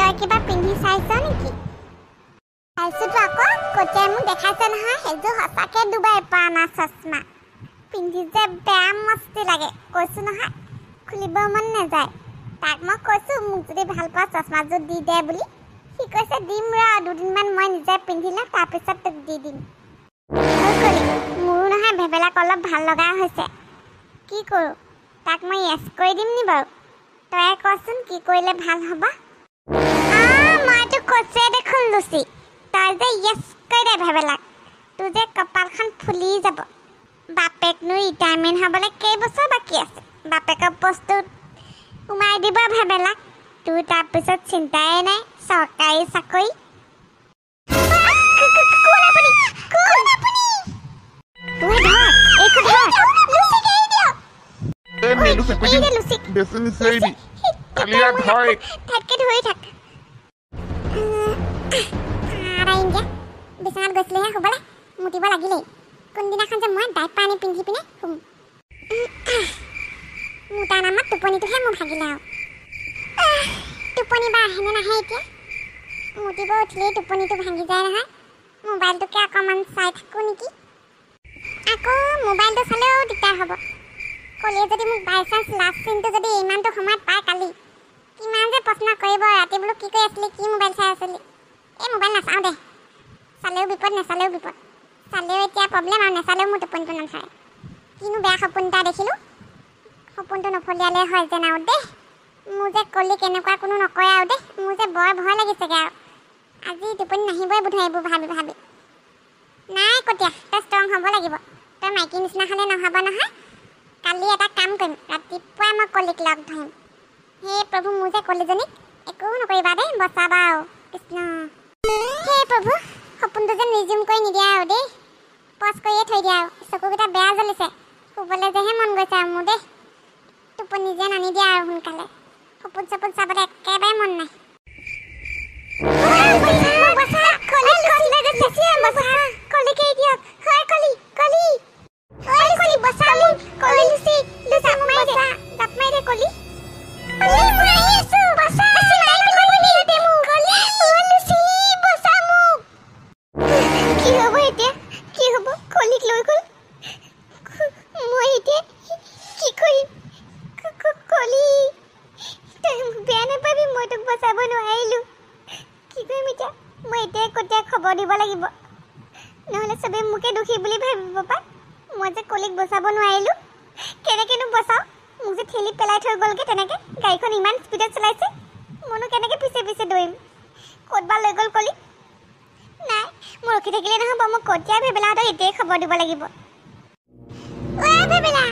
তই কিবা পিন্ধি চাইছ নেকি? চাইছোতো আকৌ কটিয়াই মোক দেখাইছে নহয় সেইযোৰ সঁচাকে ডুবাই পৰা না চশমা পিন্ধি যে বেয়া মস্তি লাগে কৈছো নহয় খুলিব মন নাযায় তাক মই কৈছো মোক যদি ভাল পোৱা চশমাযোৰ দি দে বুলি সি কৈছে দিম ৰ দুদিনমান মই নিজে পিন্ধিলে তাৰপিছত তোক দি দিম মোৰো নহয় ভেবেলাক অলপ ভাল লগা হৈছে কি কৰোঁ তাক মই য়েছ কৰি দিম নি বাৰু তই কচোন কি কৰিলে ভাল হ'ব মইতো কৈছোৱে দেখোন লুচি তই যে য়েছ কৰি দে ভেবেলাক তোৰ যে কপালখন ফুলি যাব বাপেকনো ৰিটায়াৰমেণ্ট হ'বলৈ কেইবছৰ বাকী আছে বাপেকৰ বস্তুত সোমাই দিব ভেবেলাক তোৰ তাৰপিছত চিন্তাই নাই চৰকাৰী চাকৰি বিচনাত গৈছিলেহে শুবলৈ মুতিব লাগিলেই কোনদিনাখন যে মই ডাইপাৰ আনি পিন্ধি পিনে শুম মুতাৰ নামত টোপনিটোহে মোৰ ভাগিলে আৰু টোপনি বা আহেনে নাহে এতিয়া মুতিব উঠিলেই টোপনিটো ভাঙি যায় নহয় মোবাইলটোকে অকণমান চাই থাকোঁ নেকি আকৌ মোবাইলটো চালেও দিগদাৰ হ'ব কলিয়ে যদি মোক বাই চান্স লাষ্ট চিনটো যদি ইমানটো সময়ত পায় কালি কিমান যে প্ৰশ্ন কৰিব ৰাতি বোলো কি কৰি আছিলি কি মোবাইল চাই আছিলি এই মোবাইল নাচাওঁ দে চালেও বিপদ নাচালেও বিপদ চালেও এতিয়া প্ৰব্লেম আৰু নাচালেও মোৰ টোপনিটো নাচায় কিনো বেয়া সপোন এটা দেখিলোঁ সপোনটো নফলিয়ালে হয় যেন আৰু দেই মোৰ যে কলি কেনেকুৱা কোনো নকৰে আৰু দেই মোৰ যে বৰ ভয় লাগিছেগৈ আৰু আজি টোপনি নাহিবই বোধহয় এইবোৰ ভাবি ভাবি নাই কটীয়া তই ষ্ট্ৰং হ'ব লাগিব তই মাইকী নিচিনা হ'লে নহ'ব নহয় কালি এটা কাম কৰিম ৰাতিপুৱাই মই কলিক লগ ধৰিম হে প্ৰভু মোৰ যে কলিজনীক একো নকৰিবা দেই বচাবা আৰু কৃষ্ণ হে প্ৰভু সপোনটো যে নিজিম কৰি নিদিয়া আৰু দেই পজ কৰিয়ে থৈ দিয়া আৰু চকুকেইটা বেয়া জ্বলিছে শুবলৈ যেহে মন গৈছে আৰু মোৰ দেই টোপনি যেন আনি দিয়া আৰু সোনকালে সপোন চপোন চাবলৈ একেবাৰে মন নাই খবৰ দিব লাগিব নহ'লে চবেই মোকে দুখী বুলি ভাবিব পায় মই যে কলিক বচাব নোৱাৰিলোঁ কেনেকৈনো বচাওঁ মোক যে ঠেলি পেলাই থৈ গ'লগৈ তেনেকৈ গাড়ীখন ইমান স্পীডত চলাইছে মইনো কেনেকৈ পিছে পিছে দৌৰিম ক'তবা লৈ গ'ল কলিক নাই মোৰ ৰখি থাকিলে নহ'ব মই কটীয়া ভেবেলাহঁতক এতিয়াই খবৰ দিব লাগিব ভেবেলা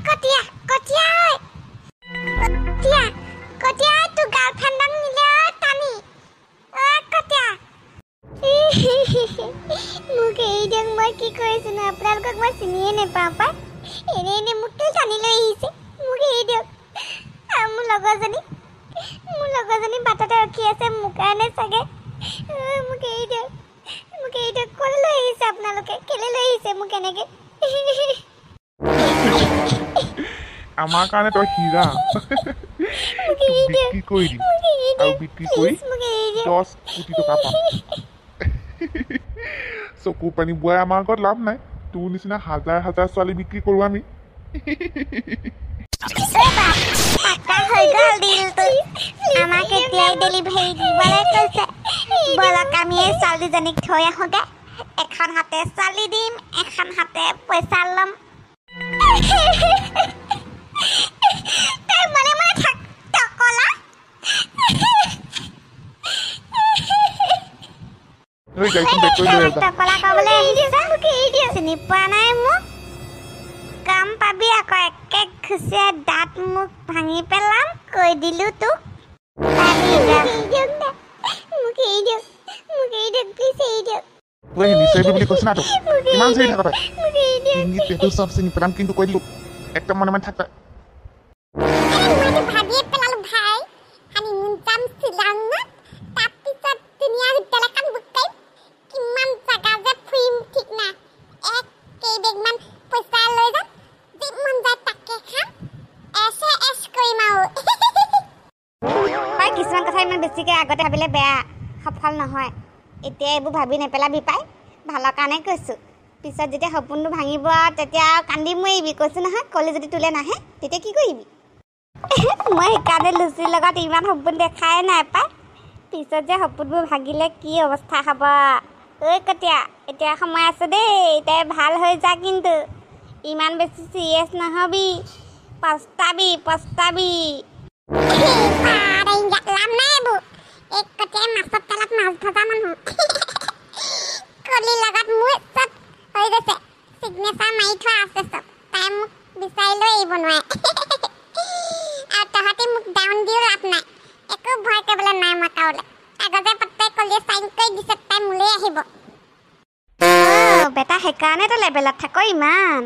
কটীয়া কটীয়া কটীয়া কটীয়া তোৰ গাৰ্লফ্ৰেণ্ডক নিলে টানি মোক এৰি দিয়ক মই কি কৰিছিলোঁ আপোনালোকক মই চিনিয়ে নাপাওঁ পাই এনেই মোক কেলৈ টানি লৈ আহিছে মোক এৰি দিয়ক আৰু মোৰ লগৰজনী বাটতে ৰখি আছে মোৰ কাৰণে চাগে মোক এৰি দিয়ক ক'লৈ লৈ আহিছে আপোনালোকে কেলৈ লৈ আহিছে মোক এনেকৈ আমাৰ কাৰণে তই হীৰা বিক্ৰী কৰি দিম আৰু বিক্ৰী কৰি 10 কোটি টকা পাম চকু পানী বোৱাই আমাৰ আগত লাভ নাই তোৰ নিচিনা হাজাৰ হাজাৰ ছোৱালী বিক্ৰী কৰোঁ আমি আমাক এতিয়াই ডেলিভাৰী দিবলৈ কৈছে বলক আমি এই ছোৱালীজনীক থৈ আহোঁগৈ এখন হাতে ছোৱালী দিম এখন হাতে পইচা ল'ম মনে মনে থাক টকলা টকলা ক'বলৈ আহিছে চিনি পোৱা নাই মোক কাম পাবি আকৌ একে খুচিয়াই দাঁত মোক ভাঙি পেলাম কৈ দিলোঁ তোক কিন্তু কৈ দিলোঁ একদম মনে মনে থাক কিছুমান কথা ইমান বেছিকৈ আগতে ভাবিলে বেয়া, সফল নহয়। এতিয়া এইবোৰ ভাবি নেপেলাবি পাই, ভালৰ কাৰণে কৈছোঁ। পিছত যেতিয়া সপোনটো ভাঙিব তেতিয়া কান্দি মৰিবি, কৈছোঁ নহয়। কলি যদি তোলে নাহে তেতিয়া কি কৰিবি? মই সেইকাৰণে লুচিৰ লগত ইমান সপোন দেখাই নাই পাই। পিছত যে সপোনবোৰ ভাগিলে কি অৱস্থা হ'ব। ঐ কটীয়া, এতিয়া সময় আছে দেই, তাই ভাল হৈ যা, কিন্তু ইমান বেছি চিৰিয়াছ নহবি, পস্তাবি। লাভ নাই এইবোৰ। এক কটীয়াই মাছৰ তেলত মাছ ভজা মানুহ। কলিৰ লগত মোৰ চব হৈ গৈছে, চিগনেচাৰ মাৰি থোৱা আছে চব। তাই মোক বিচাৰিলেও এৰিব নোৱাৰে। আৰু তহঁতি মোক ডাউন দিও লাভ নাই, একো ভয় কৰিবলৈ নাই মই কাৰোলৈ। আগতে পট্টাই কলিয়ে চাইন কৰি দিছে, তাই মোলৈ আহিব। বেটা সেইকাৰণে তই লেবেলত থাক ইমান।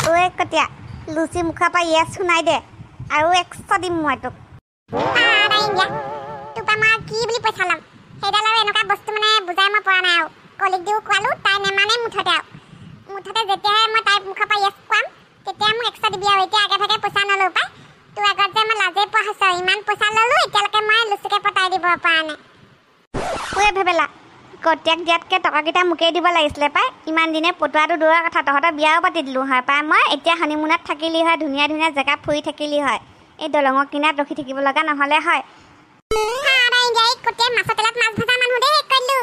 ঐ কটীয়া, লুচি মুখৰ পৰা ইয়েছ শুনাই দে, আৰু 100 দিম মই তোক। তোৰ পৰা মই কি বুলি পইচা ল'ম? সেইডাল আৰু এনেকুৱা বস্তু মানে বুজাই মই পৰা নাই আৰু। কলিক দিও কোৱালো, তাই নেমানে মুঠতে আৰু। মুঠতে যেতিয়াহে মই তাইৰ মুখৰ পৰা ইয়েছ কোৱাম তেতিয়াই মোক 100 দিবি আৰু। এতিয়া আগে ভাগে পইচা নলওঁ পাই। তোৰ আগত যে মই লাজে পোৱা হৈছোঁ, ইমান পইচা ল'লোঁ, এতিয়ালৈকে মই লুচিকে পতাই দিব পৰা নাই। ঐ ভেবেলা, কটীয়াক দিয়াতকৈ টকাকেইটা মোকেই দিব লাগিছিলে পাই। ইমান দিনে পটোৱাটো দূৰৰ কথা, তহঁতৰ বিয়াও পাতি দিলোঁ হয় পাই মই। এতিয়া হানিমুনত থাকিলি হয়, ধুনীয়া ধুনীয়া জেগা ফুৰি থাকিলি হয়, এই দলঙৰ কিনাৰত ৰখি থাকিব লগা নহ'লে হয়। কটীয়াই মাছৰ তেলত মাছ ভজা মানুহ দেই কৰিলোঁ।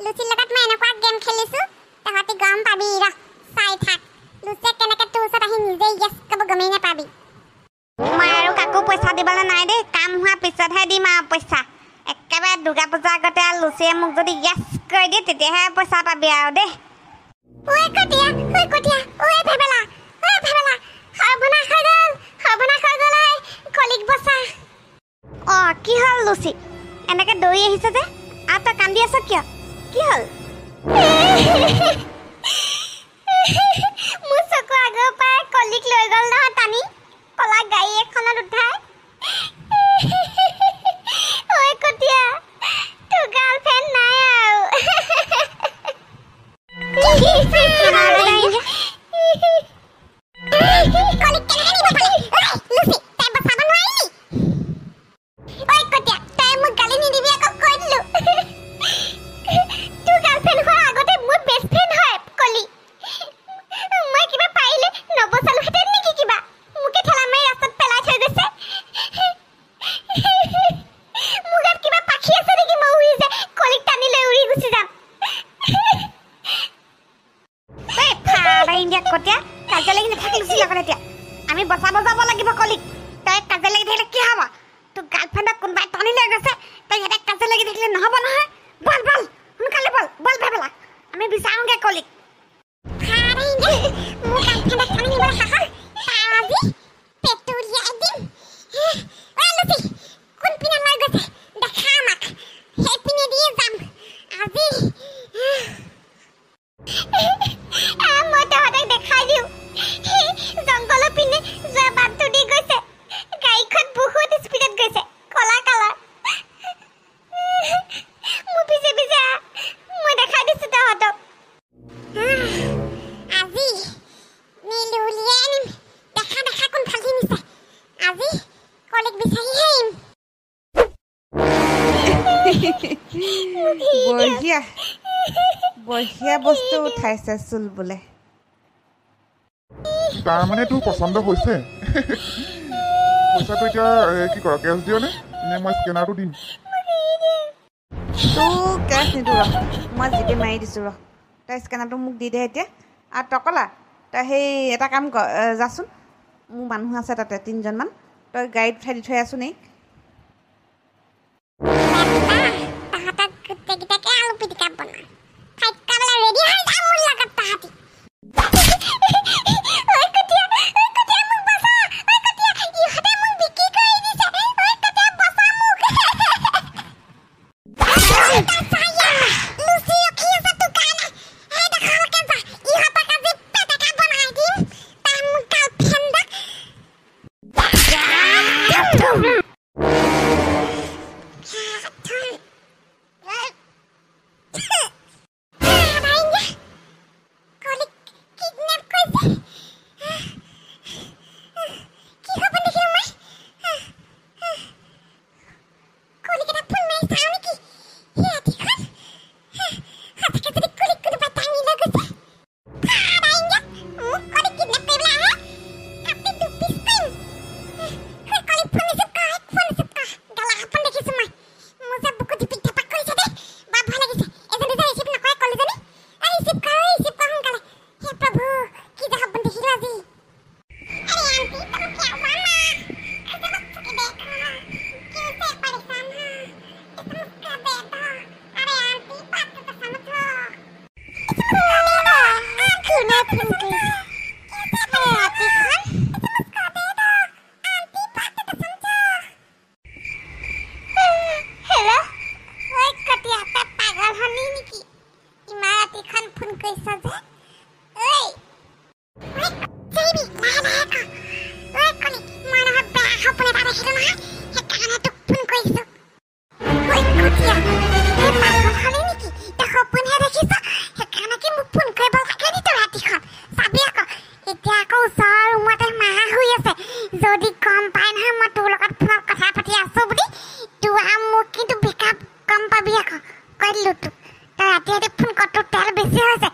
লুচিৰ লগত মই এনেকুৱা গেম খেলিছোঁ, তহঁতি গম পাবি। ৰ চাই থাক, লুচিয়ে কেনেকৈ তোৰ ওচৰত আহি নিজে ইয়েছ ক'ব, গমেই নাপাবি। মই আৰু কাকো পইচা দিবলৈ নাই দেই, কাম হোৱাৰ পিছতহে দিম আৰু পইচা। একেবাৰে দুৰ্গা পূজাৰ আগতে আৰু লুচিয়ে মোক যদি ইয়েছ কৰি দিয়ে তেতিয়াহে পইচা পাবি আৰু দেই। ঐ কটীয়া, ভেবেলা, সৰ্বনাশ হৈ গ'ল, কলিক বচা। অঁ, কি হ'ল লুচি? এনেকৈ দৌৰি আহিছে যে, আৰু তই কান্দি আছ কিয়? কি হ'ল? মোৰ চকু আগৰ পৰাই কলিক লৈ গ'ল নহয় টানি, কলা গাড়ী এখনত উঠাই। ঐ কটীয়া, তোৰ গাৰ্লফ্ৰেণ্ড নাই আৰু। কলিক কেনেকৈ নিব পালে? লুচি, তাই বচাব নোৱাৰিলি? ঐ কটীয়া, তাই মোক গালি নিদিবি আকৌ, কৈ দিলোঁ। তোৰ গাৰ্লফ্ৰেণ্ড হোৱাৰ আগতে মোৰ বেষ্ট ফ্ৰেণ্ড হয় কলি। মই কিবা পাৰিলে নবচালোহেঁতেন নেকি? কিবা মোকে ঠেলা মাৰি ৰাস্তাত পেলাই থৈ গৈছে। মোৰ গাত কিবা পাখি আছে নেকি? মই উৰি যে কলিক টানি লৈ উৰি গুচি যাম। কটীয়া, কাজিয়া লাগি নাথাকে লুচিৰ লগত। এতিয়া আমি বচাব যাব লাগিব কলিক। তই কাজিয়া লাগি থাকিলে কি হ'ব? তোৰ গাৰ্লফ্ৰেণ্ডক কোনোবাই টানি লৈ গৈছে, তই ইয়াতে কাজিয়া লাগি থাকিলে নহ'ব নহয়। বল সোনকালে বল ভেবেলা, আমি বিচাৰোঁগৈ কলিক। মোৰ গাৰ্লফ্ৰেণ্ডক টানি নিবলৈ সাহস, তাৰ আজি পেটটো উলিয়াই দিম। ঐ লুচি, কোনপিনে লৈ গৈছে দেখা আমাক, সেইপিনে দিয়ে যাম আজি। মই তহঁতক দেখাই দিওঁ, জংঘলৰ পিনে যোৱা বাটটো দি গৈছে। গাড়ীখন বহুত স্পীডত গৈছে, কলা কালাৰ। মোৰ পিছে পিছে মই দেখাই দিছোঁ তহঁতক। আজি নীলু উলিয়াই আনিম। দেখা কোনফালে নিছে। আজি কলিক বিচাৰিহে আহিম। বঢ়িয়া বস্তু উঠাইছে চুল বোলে। তাৰমানে তোৰ পচন্দ হৈছে? পইচাটো এতিয়া কি কৰ, কেছ দিয় নে মই স্কেনাৰটো দিম? তোৰ কেছ নিদিওঁ ৰ, মই জিপে মাৰি দিছোঁ ৰ। তই স্কেনাৰটো মোক দি দে এতিয়া। আৰু টকলা, তই সেই এটা কাম কৰ, যাচোন, মোৰ মানুহ আছে তাতে 3জনমান, তই গাড়ীত উঠাই দি থৈ আছোন এই। তাহাঁতক গোটেইকেইটাকে আলু পিটিকা বনা, ফাইট কৰিবলৈ ৰেডি হৈ যা মোৰ লগত তাহাঁতি। যদি গম পাই নহয় মই তোৰ লগত ফোনত কথা পাতি আছো বুলি তোৰ আৰু মোক কিন্তু বেকআপ গম পাবি আকৌ কৈ দিলো তোক তই ৰাতি ৰাতি ফোন কৰ তোৰ তেল বেছি হৈছে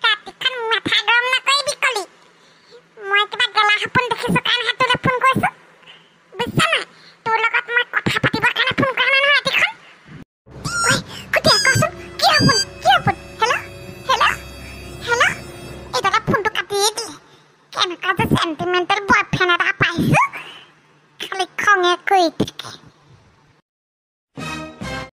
ৰাতিখন মাথা গৰম নকৰিবি কলি মই কিবা গলা সপোন দেখিছো কাৰণেহে তোলৈ ফোন কৰিছো বুজিছা নাই তোৰ লগত মই কথা পাতিবৰ কাৰণে ফোন কৰা নাই নহয় ৰাতিখন ঐ কুটিয়া কচোন কি সপোন